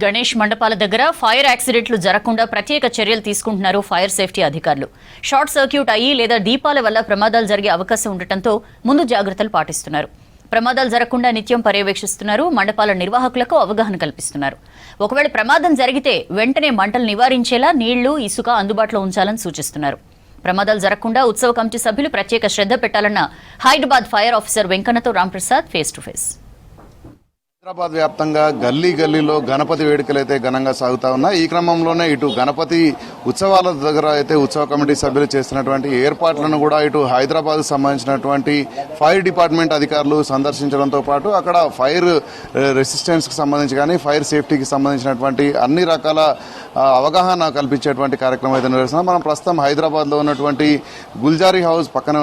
గణేష్ మండపాల దగ్గర ఫైర్ యాక్సిడెంట్లు జరగకుండా ప్రత్యేక చర్యలు తీసుకుంటున్నారు ఫైర్ సేఫ్టీ అధికారులు. షార్ట్ సర్క్యూట్ అయ్యి లేదా దీపాల వల్ల ప్రమాదాలు జరిగే అవకాశం ఉండటంతో ముందు జాగ్రత్తలు పాటిస్తున్నారు. ప్రమాదాలు జరగకుండా నిత్యం పర్యవేక్షిస్తున్నారు. మండపాల నిర్వాహకులకు అవగాహన కల్పిస్తున్నారు. ఒకవేళ ప్రమాదం జరిగితే వెంటనే మంటలు నివారించేలా నీళ్లు, ఇసుక అందుబాటులో ఉంచాలని సూచిస్తున్నారు. ప్రమాదాలు జరగకుండా ఉత్సవ కమిటీ సభ్యులు ప్రత్యేక శ్రద్ధ పెట్టాలన్న హైదరాబాద్ ఫైర్ ఆఫీసర్ వెంకన్నతో Ramprasad face to face. Hyderabad వ్యాప్తంగా గల్లీలో గణపతి వేడుకలు అయితే ఘనంగా సాగుతా ఉన్నాయి. ఈ క్రమంలోనే ఇటు గణపతి ఉత్సవాల దగ్గర అయితే ఉత్సవ కమిటీ సభ్యులు చేస్తున్నటువంటి ఏర్పాట్లను కూడా ఇటు హైదరాబాద్ సంబంధించినటువంటి ఫైర్ డిపార్ట్మెంట్ అధికారులు సందర్శించడంతో పాటు అక్కడ ఫైర్ రెసిస్టెన్స్ కి సంబంధించి కానీ ఫైర్ సేఫ్టీకి సంబంధించినటువంటి అన్ని రకాల అవగాహన కల్పించేటువంటి కార్యక్రమం అయితే నిర్వహిస్తున్నాం. మనం ప్రస్తుతం హైదరాబాద్ లో ఉన్నటువంటి గుల్జారీ హౌస్ పక్కనే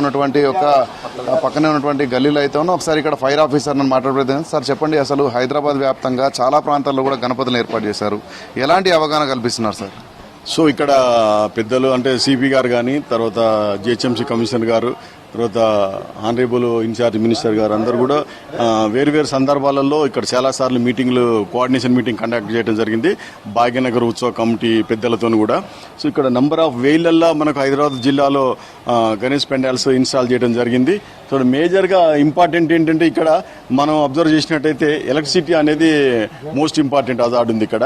ఉన్నటువంటి గల్లీలో అయితే ఉన్నాం. ఒకసారి ఇక్కడ ఫైర్ ఆఫీసర్ మాట్లాడలేదు. సార్ చెప్పండి, అసలు హైదరాబాద్ వ్యాప్తంగా చాలా ప్రాంతాల్లో కూడా గణపతులు ఏర్పాటు చేశారు, ఎలాంటి అవగాహన కల్పిస్తున్నారు సార్? సో ఇక్కడ పెద్దలు అంటే సిపి గారు కానీ, తర్వాత జిహెచ్ఎంసీ కమిషనర్ గారు, తర్వాత ఆనరేబుల్ ఇన్ఛార్జ్ మినిస్టర్ గారు అందరూ కూడా వేరు సందర్భాలలో ఇక్కడ చాలాసార్లు మీటింగ్లు, కోఆర్డినేషన్ మీటింగ్ కండక్ట్ చేయడం జరిగింది భాగ్యనగర్ ఉత్సవ కమిటీ పెద్దలతో కూడా. సో ఇక్కడ నంబర్ ఆఫ్ వేలల్లో మనకు హైదరాబాద్ జిల్లాలో గణేష్ పెండాల్స్ ఇన్స్టాల్ చేయడం జరిగింది. సో మేజర్గా ఇంపార్టెంట్ ఏంటంటే ఇక్కడ మనం అబ్జర్వ్ చేసినట్టయితే ఎలక్ట్రిసిటీ అనేది మోస్ట్ ఇంపార్టెంట్ హజార్డ్ ఉంది ఇక్కడ.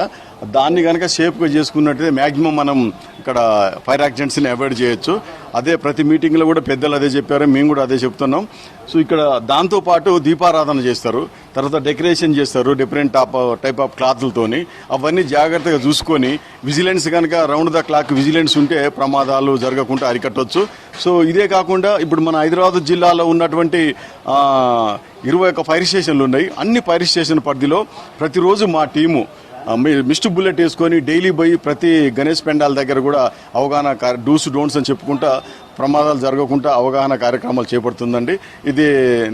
దాన్ని కనుక సేఫ్గా చేసుకున్నట్టయితే మ్యాక్సిమం మనం ఇక్కడ ఫైర్ యాక్సిడెంట్స్ని అవాయిడ్ చేయొచ్చు. అదే ప్రతి మీటింగ్లో కూడా పెద్దలు అదే చెప్పారు, మేము కూడా అదే చెప్తున్నాం. సో ఇక్కడ దాంతోపాటు దీపారాధన చేస్తారు, తర్వాత డెకరేషన్ చేస్తారు డిఫరెంట్ టైప్ ఆఫ్ క్లాత్లతోని. అవన్నీ జాగ్రత్తగా చూసుకొని విజిలెన్స్ కనుక రౌండ్ ద క్లాక్ విజిలెన్స్ ఉంటే ప్రమాదాలు జరగకుండా అరికట్టవచ్చు. సో ఇదే కాకుండా ఇప్పుడు మన హైదరాబాద్ జిల్లాలో ఉన్నటువంటి 21 ఫైర్ స్టేషన్లు ఉన్నాయి. అన్ని ఫైర్ స్టేషన్ పరిధిలో ప్రతిరోజు మా టీము మిస్ట్ బుల్లెట్ వేసుకొని డైలీ పోయి ప్రతి గణేష్ పెండాల దగ్గర కూడా అవగాహన డూస్ డోంట్స్ అని చెప్పుకుంటా ప్రమాదాలు జరగకుండా అవగాహన కార్యక్రమాలు చేపడుతుందండి. ఇది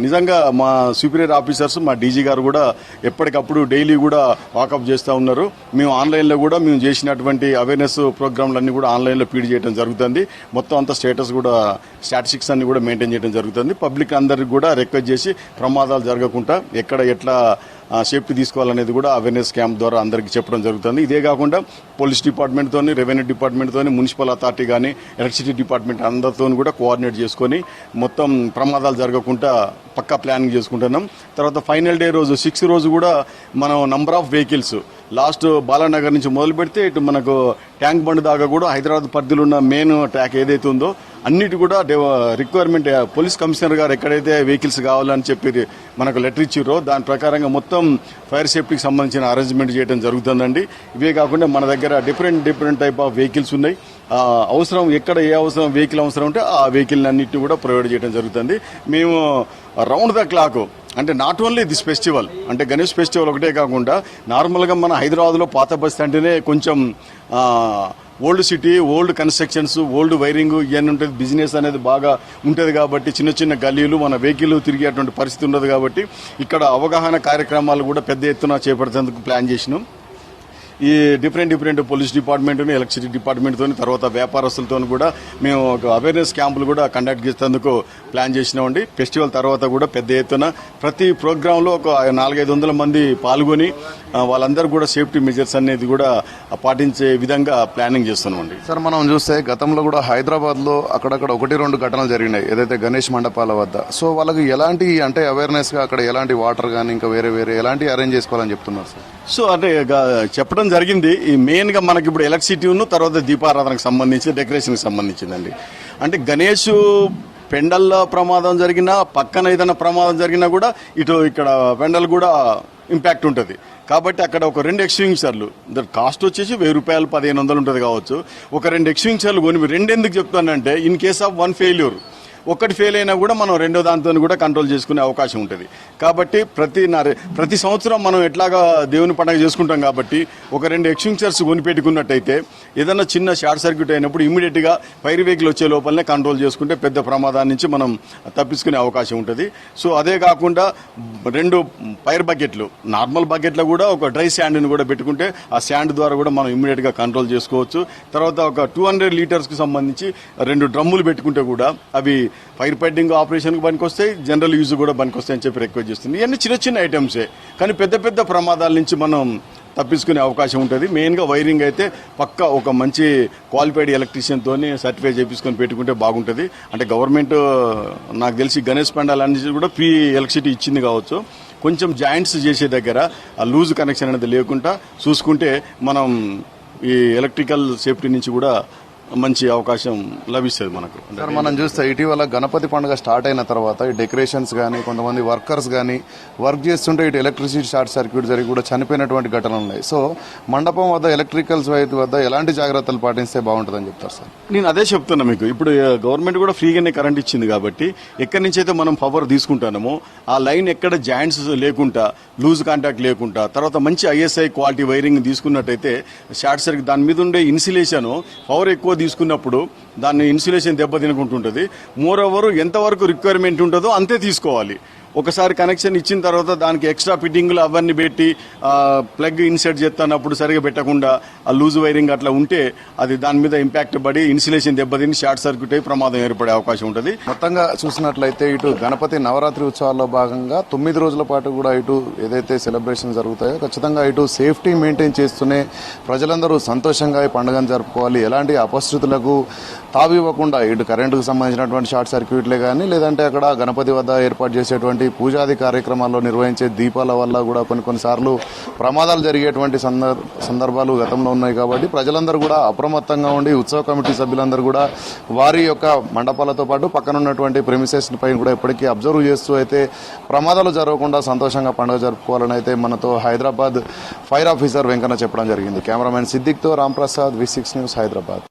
నిజంగా మా సుపీరియర్ ఆఫీసర్స్, మా డీజీ గారు కూడా ఎప్పటికప్పుడు డైలీ కూడా వాకప్ చేస్తూ ఉన్నారు. మేము ఆన్లైన్లో కూడా మేము చేసినటువంటి అవేర్నెస్ ప్రోగ్రాంలన్నీ కూడా ఆన్లైన్లో ఫీడ్ చేయడం జరుగుతుంది. మొత్తం అంతా స్టాటిస్టిక్స్ అన్ని కూడా మెయింటైన్ చేయడం జరుగుతుంది. పబ్లిక్ అందరికి కూడా రిక్వెస్ట్ చేసి ప్రమాదాలు జరగకుండా ఎక్కడ ఎట్లా సేఫ్టీ తీసుకోవాలనేది కూడా అవేర్నెస్ క్యాంప్ ద్వారా అందరికీ చెప్పడం జరుగుతుంది. ఇదే కాకుండా పోలీస్ డిపార్ట్మెంట్తోని, రెవెన్యూ డిపార్ట్మెంట్తోని, మున్సిపల్ అథారిటీ కానీ, ఎలక్ట్రిసిటీ డిపార్ట్మెంట్ అందరితో కూడా కోఆర్డినేట్ చేసుకొని మొత్తం ప్రమాదాలు జరగకుండా పక్కా ప్లానింగ్ చేసుకుంటున్నాం. తర్వాత ఫైనల్ డే రోజు 6 రోజు కూడా మనం number of vehicles last Balanagar నుంచి మొదలు పెడితే ఇటు మనకు ట్యాంక్ బండ్ దాకా కూడా హైదరాబాద్ పరిధిలో ఉన్న మెయిన్ ట్రాక్ ఏదైతే ఉందో అన్నిటి కూడా రిక్వైర్మెంట్ పోలీస్ కమిషనర్ గారు ఎక్కడైతే వెహికల్స్ కావాలని చెప్పి మనకు లెటర్ ఇచ్చిరో దాని ప్రకారంగా మొత్తం ఫైర్ సేఫ్టీకి సంబంధించిన అరేంజ్మెంట్ చేయడం జరుగుతుందండి. ఇవే కాకుండా మన దగ్గర డిఫరెంట్ టైప్ ఆఫ్ వెహికల్స్ ఉన్నాయి. అవసరం ఎక్కడ ఏ అవసరం వెహికల్ అవసరం ఉంటే ఆ వెహికల్ అన్నింటినీ కూడా ప్రొవైడ్ చేయడం జరుగుతుంది. మేము రౌండ్ ద క్లాక్ అంటే నాట్ ఓన్లీ దిస్ ఫెస్టివల్, అంటే గణేష్ ఫెస్టివల్ ఒకటే కాకుండా నార్మల్గా మన హైదరాబాద్లో పాత బస్తీ అంటేనే కొంచెం old city, old constructions, old wiring ఇవన్నీ ఉంటుంది. బిజినెస్ అనేది బాగా ఉంటుంది కాబట్టి చిన్న గల్లీలు మన వెహికల్ తిరిగేటువంటి పరిస్థితి ఉండదు కాబట్టి ఇక్కడ అవగాహన కార్యక్రమాలు కూడా పెద్ద ఎత్తున చేపట్టేందుకు ప్లాన్ చేసినాం. ఈ డిఫరెంట్ పోలీస్ డిపార్ట్మెంట్, ఎలక్ట్రిసిటీ డిపార్ట్మెంట్తో, తర్వాత వ్యాపారస్తులతో కూడా మేము ఒక అవేర్నెస్ క్యాంపులు కూడా కండక్ట్ చేసేందుకు ప్లాన్ చేసినామండి. ఫెస్టివల్ తర్వాత కూడా పెద్ద ఎత్తున ప్రతి ప్రోగ్రాంలో ఒక 400-500 మంది పాల్గొని వాళ్ళందరూ కూడా సేఫ్టీ మెజర్స్ అనేది కూడా పాటించే విధంగా ప్లానింగ్ చేస్తున్నామండి. సార్ మనం చూస్తే గతంలో కూడా హైదరాబాద్ లో అక్కడక్కడ 1-2 ఘటనలు జరిగినాయి ఏదైతే గణేష్ మండపాల వద్ద. సో వాళ్ళకి ఎలాంటి అంటే అవేర్నెస్ గా అక్కడ ఎలాంటి వాటర్ కానీ ఇంకా వేరే ఎలాంటి అరేంజ్ చేసుకోవాలని చెప్తున్నారు సార్? సో అంటే చెప్పడం జరిగింది. ఈ మెయిన్ గా మనకి ఇప్పుడు ఎలక్ట్రిసిటీ తర్వాత దీపారాధనకు సంబంధించి డెకరేషన్కి సంబంధించిందండి. అంటే గణేష్ పెండల్లో ప్రమాదం జరిగినా, పక్కన ఏదైనా ప్రమాదం జరిగినా కూడా ఇక్కడ పెండల్ కూడా ఇంపాక్ట్ ఉంటుంది. కాబట్టి అక్కడ ఒక 2 ఎక్స్టింగ్విషర్లు, కాస్ట్ వచ్చేసి 1000 రూపాయలు 1500 ఉంటుంది కావచ్చు. ఒక 2 ఎక్స్టింగ్విషర్లు కొని 2 ఎందుకు చెప్తానంటే ఇన్ కేస్ ఆఫ్ 1 ఫెయిల్యూర్, ఒకటి ఫెయిల్ అయినా కూడా మనం రెండో దాంతో కూడా కంట్రోల్ చేసుకునే అవకాశం ఉంటుంది. కాబట్టి ప్రతి సంవత్సరం మనం ఎట్లాగా దేవుని పండుగ చేసుకుంటాం కాబట్టి ఒక 2 ఎక్స్టింగ్విషర్స్ కొనిపెట్టుకున్నట్టయితే ఏదైనా చిన్న షార్ట్ సర్క్యూట్ అయినప్పుడు ఇమీడియట్గా ఫైర్ వెహికల్ వచ్చే లోపలనే కంట్రోల్ చేసుకుంటే పెద్ద ప్రమాదాన్ని నుంచి మనం తప్పించుకునే అవకాశం ఉంటుంది. సో అదే కాకుండా 2 ఫైర్ బకెట్లు, నార్మల్ బకెట్లో కూడా ఒక డ్రై శాండ్ని కూడా పెట్టుకుంటే ఆ శాండ్ ద్వారా కూడా మనం ఇమీడియట్గా కంట్రోల్ చేసుకోవచ్చు. తర్వాత ఒక 200 లీటర్స్కి సంబంధించి 2 డ్రమ్ములు పెట్టుకుంటే కూడా అవి ఫైర్ ఫైటింగ్ ఆపరేషన్కి పనికొస్తాయి, జనరల్ యూజ్ కూడా పనికొస్తాయి అని చెప్పి రిక్వెస్ట్ చేస్తుంది. ఇవన్నీ చిన్న ఐటమ్సే, కానీ పెద్ద ప్రమాదాల నుంచి మనం తప్పించుకునే అవకాశం ఉంటుంది. మెయిన్గా వైరింగ్ అయితే పక్కా ఒక మంచి క్వాలిఫైడ్ ఎలక్ట్రీషియన్తో సర్టిఫై చేపించుకొని పెట్టుకుంటే బాగుంటుంది. అంటే గవర్నమెంట్ నాకు తెలిసి గణేష్ పండాల్ అన్ని కూడా ఫ్రీ ఎలక్ట్రిసిటీ ఇచ్చింది కావచ్చు. కొంచెం జాయింట్స్ చేసే దగ్గర ఆ లూజ్ కనెక్షన్ అనేది లేకుండా చూసుకుంటే మనం ఈ ఎలక్ట్రికల్ సేఫ్టీ నుంచి కూడా మంచి అవకాశం లభిస్తుంది మనకు. సార్, మనం చూస్తే ఇటీవల గణపతి పండుగ స్టార్ట్ అయిన తర్వాత ఈ డెకరేషన్స్ కానీ కొంతమంది వర్కర్స్ కానీ వర్క్ చేస్తుంటే ఇటు ఎలక్ట్రిసిటీ షార్ట్ సర్క్యూట్ జరిగి కూడా చనిపోయినటువంటి ఘటనలు ఉన్నాయి. సో మండపం వద్ద ఎలక్ట్రికల్స్ వద్ద ఎలాంటి జాగ్రత్తలు పాటిస్తే బాగుంటుందని చెప్తారు సార్? నేను అదే చెప్తున్నా మీకు. ఇప్పుడు గవర్నమెంట్ కూడా ఫ్రీగానే కరెంట్ ఇచ్చింది కాబట్టి ఎక్కడి నుంచి అయితే మనం పవర్ తీసుకుంటామో ఆ లైన్ ఎక్కడ జాయింట్స్ లేకుండా లూజ్ కాంటాక్ట్ లేకుండా తర్వాత మంచి ఐఎస్ఐ క్వాలిటీ వైరింగ్ తీసుకున్నట్టయితే షార్ట్ సర్క్యూట్ దాని మీద ఉండే ఇన్సులేషన్ పవర్ ఎక్కువ తీసుకున్నప్పుడు దాన్ని ఇన్సులేషన్ దెబ్బతినుకుంటుంటుంది. మోర్ ఓవర్ ఎంతవరకు రిక్వైర్మెంట్ ఉంటుందో అంతే తీసుకోవాలి. ఒకసారి కనెక్షన్ ఇచ్చిన తర్వాత దానికి ఎక్స్ట్రా ఫిట్టింగ్లు అవన్నీ పెట్టి ప్లగ్ ఇన్సర్ట్ చేస్తున్నప్పుడు సరిగా పెట్టకుండా ఆ లూజ్ వైరింగ్ అట్లా ఉంటే అది దాని మీద ఇంపాక్ట్ పడి ఇన్సులేషన్ దెబ్బతిని షార్ట్ సర్క్యూట్ అయి ప్రమాదం ఏర్పడే అవకాశం ఉంటుంది. మొత్తంగా చూసినట్లయితే ఇటు గణపతి నవరాత్రి ఉత్సవాల్లో భాగంగా 9 రోజుల పాటు కూడా ఇటు ఏదైతే సెలబ్రేషన్ జరుగుతాయో ఖచ్చితంగా ఇటు సేఫ్టీ మెయింటైన్ చేస్తూనే ప్రజలందరూ సంతోషంగా ఈ పండుగను జరుపుకోవాలి. ఎలాంటి అపశృతులకు తావివ్వకుండా ఇటు కరెంటుకు సంబంధించినటువంటి షార్ట్ సర్క్యూట్లే కానీ లేదంటే అక్కడ గణపతి వద్ద ఏర్పాటు చేసేటువంటి పూజాది కార్యక్రమాల్లో నిర్వహించే దీపాల వల్ల కూడా కొన్నిసార్లు ప్రమాదాలు జరిగేటువంటి సందర్భాలు గతంలో ఉన్నాయి. కాబట్టి ప్రజలందరూ కూడా అప్రమత్తంగా ఉండి ఉత్సవ కమిటీ సభ్యులందరూ కూడా వారి యొక్క మండపాలతో పాటు పక్కన ఉన్నటువంటి ప్రెమిసెస్ పైన కూడా ఎప్పటికీ అబ్జర్వ్ చేస్తూ అయితే ప్రమాదాలు జరగకుండా సంతోషంగా పండుగ జరుపుకోవాలని అయితే మనతో హైదరాబాద్ ఫైర్ ఆఫీసర్ వెంకన్న చెప్పడం జరిగింది. కెమెరామెన్ సిద్దిక్తో రాంప్రసాద్, V6 న్యూస్, హైదరాబాద్.